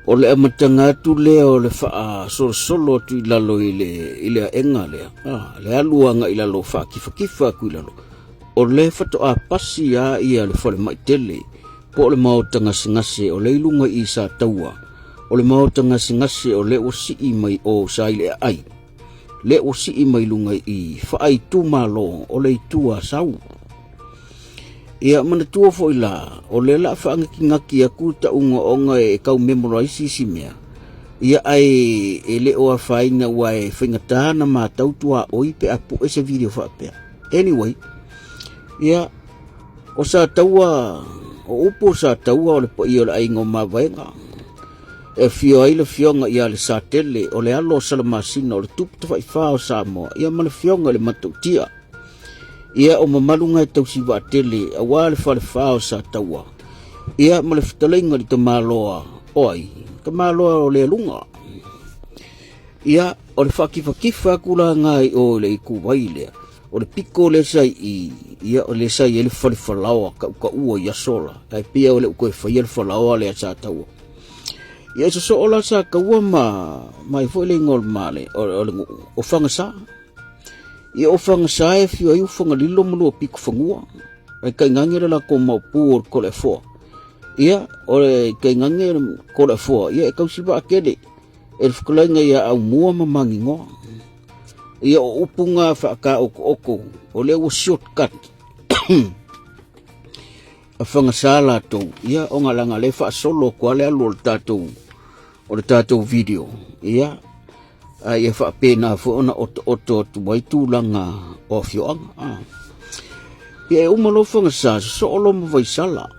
o le amatanga tu le o le faa solo tu ilalo ile enga le le aluanga ilalo fa kifa ku ilalo o le fato a pasi ia le fole mai tele po le mau tanga singase o le ilunga i sa taua o le mau tanga singase o le osi i mai o sa ile ai le osi i mai lunga i fa ai tu malo o le tua sau ia mana tua fo ila o le la fa ngaki aku ta unga e kau memorize simea ia ai ele o faina wai fingata na ma tau tua oi pe apu ese video fa pe anyway ia o sa taua o upo sa taua o le po ia le aingo ma vaenga e fio ai le fionga ia le sa tele o le alo salamasina o le tupu te fa o sa mo ia mana fionga le matutia ia o mamalunga e tau siwa tele a wale fao sa taua ia ma le fitalenga li tamaloa oi tamaloa o le lunga ia o le fakifa kula ngai o le kuwaile o le piko le sai ia o le sai ele falao ka ua ia sola ai pia o le ko fa ia falao le sa taua ia so ola sa ka ua mai fo le ngol male o fanga sa ia o fanga sae fio ai fanga lilo mulu piku fangua ai kai ngangere la ko mau pur ko le fo ia o le kai ngangere ko le fo ia e kausi ba akede e fkulenga ia au mua mamangi ngo ia o upunga fa ka oko o le o shortcut a fanga sala to ia o ngalanga le fa solo ko le alu tatou o le tatou video ia ia fa pena fo ona oto tu mai tu langa o fioanga ia uma lo fanga sa so lo mo vai sala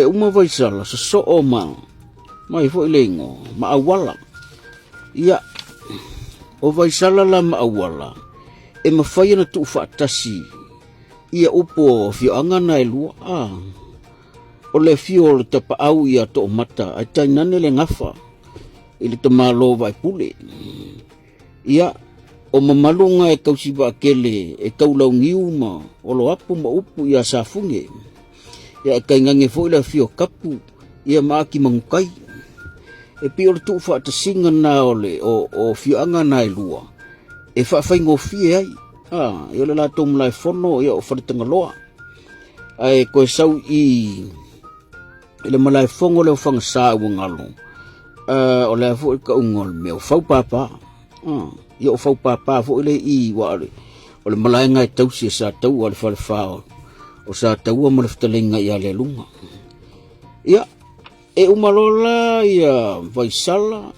uma vai sala so o mai fo lengo ma awala ia o vai sala la ma awala e ma fai na tu fa tasi ia upo fioanga na lua o le fio le tapa au ia to mata ai tainane le ngafa ili te malo vai pule ia o mamalunga e kausi ba kele e kaulau ngiuma o lo apu ma upu ia safunge ia kai ngange fo ila fio kapu ia maaki mangukai e pio le tu fa tasinga na ole o fio anga na lua e fa fai ngofie ai ia le la tom lai fono ia o fa tangaloa ai ko sau i ile malai fongo le fanga sa ngalo o le fo ka ungol me o fau papa ia o fau papa fo le i wa o le malai ngai tau si sa tau o le fao o sa tau o mo le ftalenga ia le lunga ia e umalola ia vai sala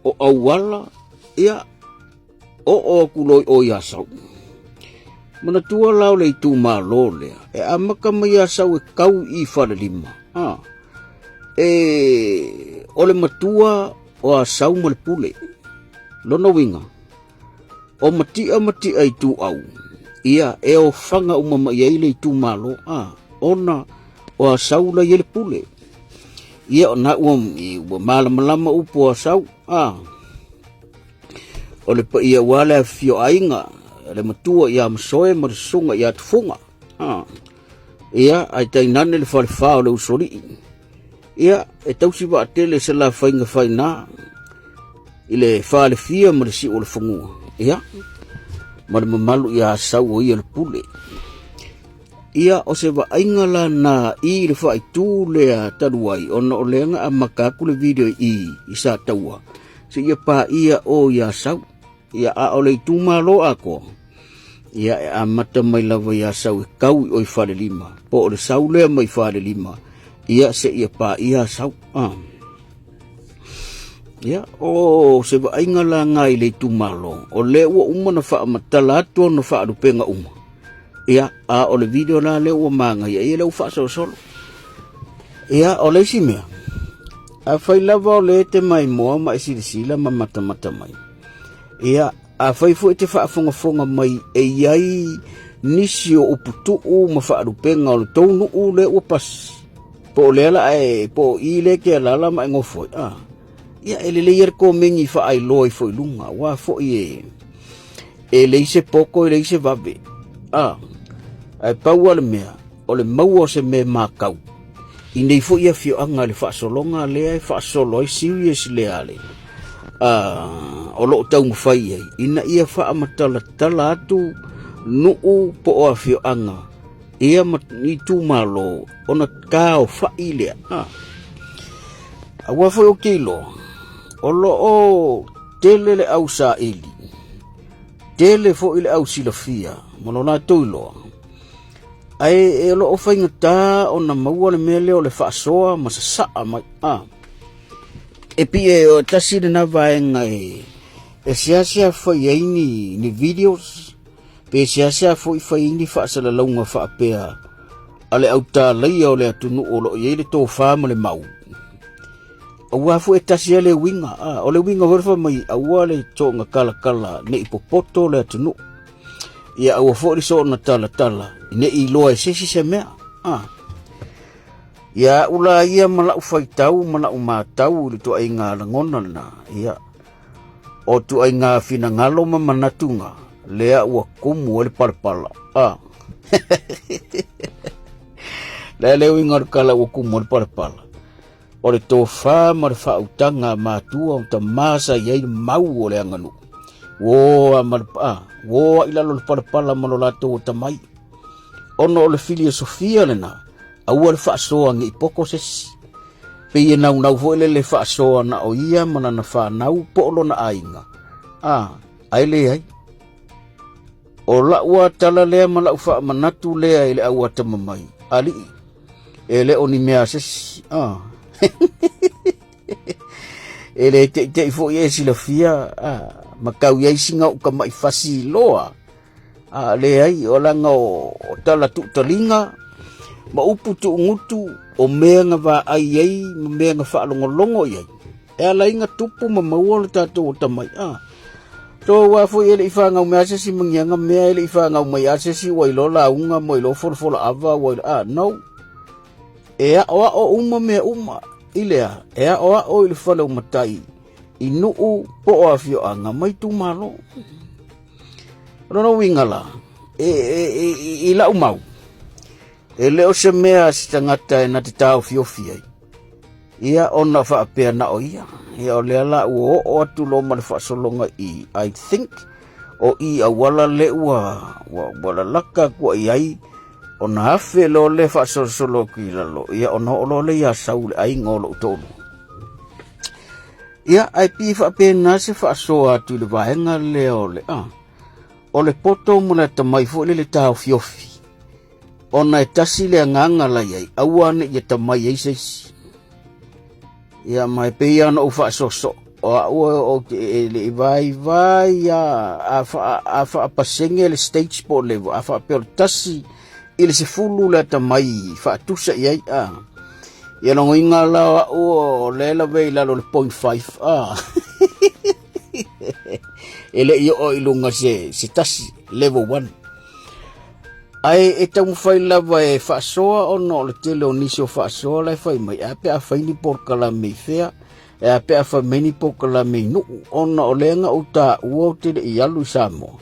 o awala ia o kuloi o ia sau mana tua lau le tu malo le e amaka mai ia sau e kau i fa lima o le matua o a sau mo le pule lono winga o mati ai tu au ia e o fanga umama ia ile tu malo ona o a sau la ile pule ia ona i malama upo a sau o le pa ia wala fio ainga le matua ia msoe mo sunga ia tfunga ia ai tainane le falfa le usori ia e tausi ba tele se la fainga faina ile fa le fia mo si o le fungu ia ma le malu ia sau ia le pule ia o se va aingala na i le fa tu le taduai ona o lenga amaka ku le video i sa taua se ia pa ia o ia sau ia a o le tu malo ako ia e amata mai lava ia sau kau o i fa le lima po o le sau le mai fa le lima ia se ia pa ia sau ia o se va ingala ngai le tu malo o le o umana fa matala to no fa rupenga ia a o le video la le o manga ia le fa so solo ia o le simea a fai lava o le te mai mo mai sila mata mai ia a fai fo te fa fonga mai e iai nisio uputu ma fa rupenga o tonu le o pas po lela po ile ke lala mai ngofo ia ele yer ko mengi fa ai loi foi lunga wa fo e le se poko le se vabe ai paua le mea o le maua se me makau inei fo ia fio anga le whaasolonga lea e whaasolo ai serious lea le. O lo tau mwhai ai, ina ia whaamatala tala atu nuu po o a fio anga. Ia ni tu malo, ona kao whai lea. Awa fo o kilo, o lo o tele le au sa ili. Tele fo ile au silafia, mono na toiloa. Ai e lo o whainga tā o na maua le mele o le whaasoa ma sa saa mai. E pi e o tasire na vaenga e siasia whai aini ni videos, pe siasia whai aini whaasala launga whaapea, ale au tā leia o le atunu o lo i le tō whaama le mau. Aua fu e tasia le winga, o le winga horfa mai aua le tō ngā kala ne ipopoto le atunu. Ia aua fo so na tala ne i loa e sesi se mea. Ia ula ia malau whaitau, malau mātau li tu ai ngā langona na. Ia o tu ai ngā whina ngalo ma manatunga lea ua kumu le parapala. Lea leo ingar kala ua kumu le parapala. O le tō whā ma le whautanga mātua o ta māsa iei mau o le anganu. Woa ilalo le parapala malo lato o tamai. Ono o le filia Sofia lena, aua le whaasoa ngi poko sesi. Pe ia nau fo ele le whaasoa na o ia mana na whanau po'olo na ainga. Aile ai. O la ua tala lea ma lau wha manatu lea ele aua tamamai. Ali, ele o ni mea sesi. Ele te fo ia si la fia, makau iai singa uka mai fasi loa. Le ai o langa o tala tu talinga, ma upu tu ngutu o mea nga wa ai ai, ma mea nga whaalongolongo iai. E ala inga tupu ma maua le tato o tamai. So wafo ele ifa ngau mea asesi mangianga mea ele ifa ngau mai asesi wailo la unga moilo forfola ava wailo no. Ea oa o uma mea uma ilea. Ea oa o ili whale umatai. Inuu po o afio anga mai tu malo. Rono wingala. Ila umau. E leo se mea si tangata e nati tau fiofiai. Ia ona whaapea na o ia. Ia o lea la ua o atu lo male whaasolonga I think. O I a wala le wala laka kua iai. Ona hafe lo le whaasolo ki lalo. Ia ona o lo le ia saule ai ngolo utolo. Ia ai pi whaapea na se whaasoa atu le vahenga leo le o le poto muna tamai fo le tau fiofi. Ona e tasi le nganga la iai. Awane ia tamai eiseisi. Ia mai peia no ufa soso. O le vai a fa pasenge le stage po level. A fa pe tasi ile se fulu le tamai fa tusa iai Ia no inga la o le la ve la lo 0.5 ele io o ilunga se tasi level 1. Ai e tau fai lava e whaasoa o no le tele o nisi o whaasoa lai fai mai. E apea whai ni porkala mei whea. E apea whai meni porkala mei nuu. O na o lenga o ta ua o tele I alu Samoa.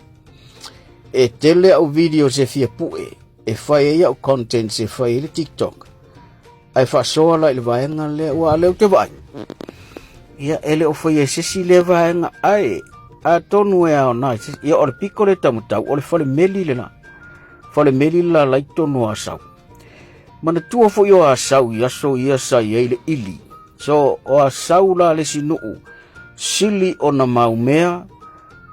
E tele au video se fia pue. E whai e au content se whai le TikTok. Ai whaasoa lai le vaenga le ua leo te vai. Ia ele o whai e sesi le vaenga ai. A tonu e ao nai. Ia o le piko le tamutau. O le whale meli le na. Fale meli la laito no asau. Mana tua fo yo asau yaso yasa yele ili. So o asau la le sinuu. Sili ona maumea.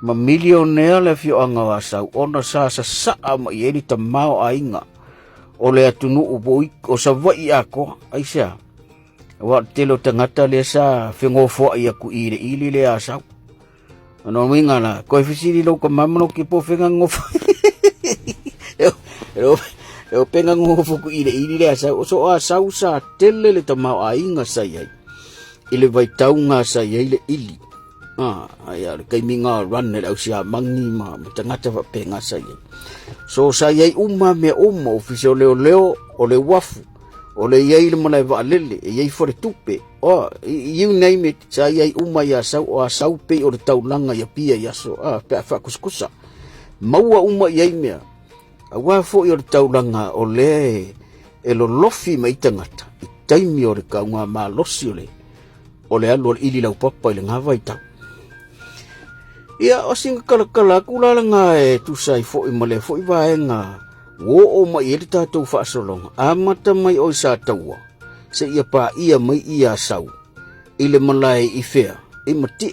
Ma milionea le fio anga asau. Ona sa saa ma yeli ta mau ainga. O le atunu uboi o sa vai ako. Aisha. Wa telo tangata le sa fengofo ai aku ili le asau. Ano winga la. Koe fisiri lo ka mamano ki po fenga ngofo. Eu penga ngofo ku ile le asau so asau sa tele le tamau ainga sai ai ile vai taunga sai ai le ili ai ar kai minga run le au sia mangi ma tangata va penga sai so sai ai uma me uma ofisio leo o le wafu o le ai le mana va lele e ai for tupe you name it sai ai uma ya sau o asau pe o le taulanga ya pia ya so pe fa kuskusa maua uma ai mea Awa fo I o taulanga o le e lo lofi mai tangata. I taimi o le kaunga malosi o le alu o le ili lau papa i le ngā vaitau. Ia o singa kalakala kulalanga e tusai fo i male fo i vaenga wo o mai e le tātou whaasolonga amata mai o i sa taua se ia pa ia mai ia sau i le malai i fea i mati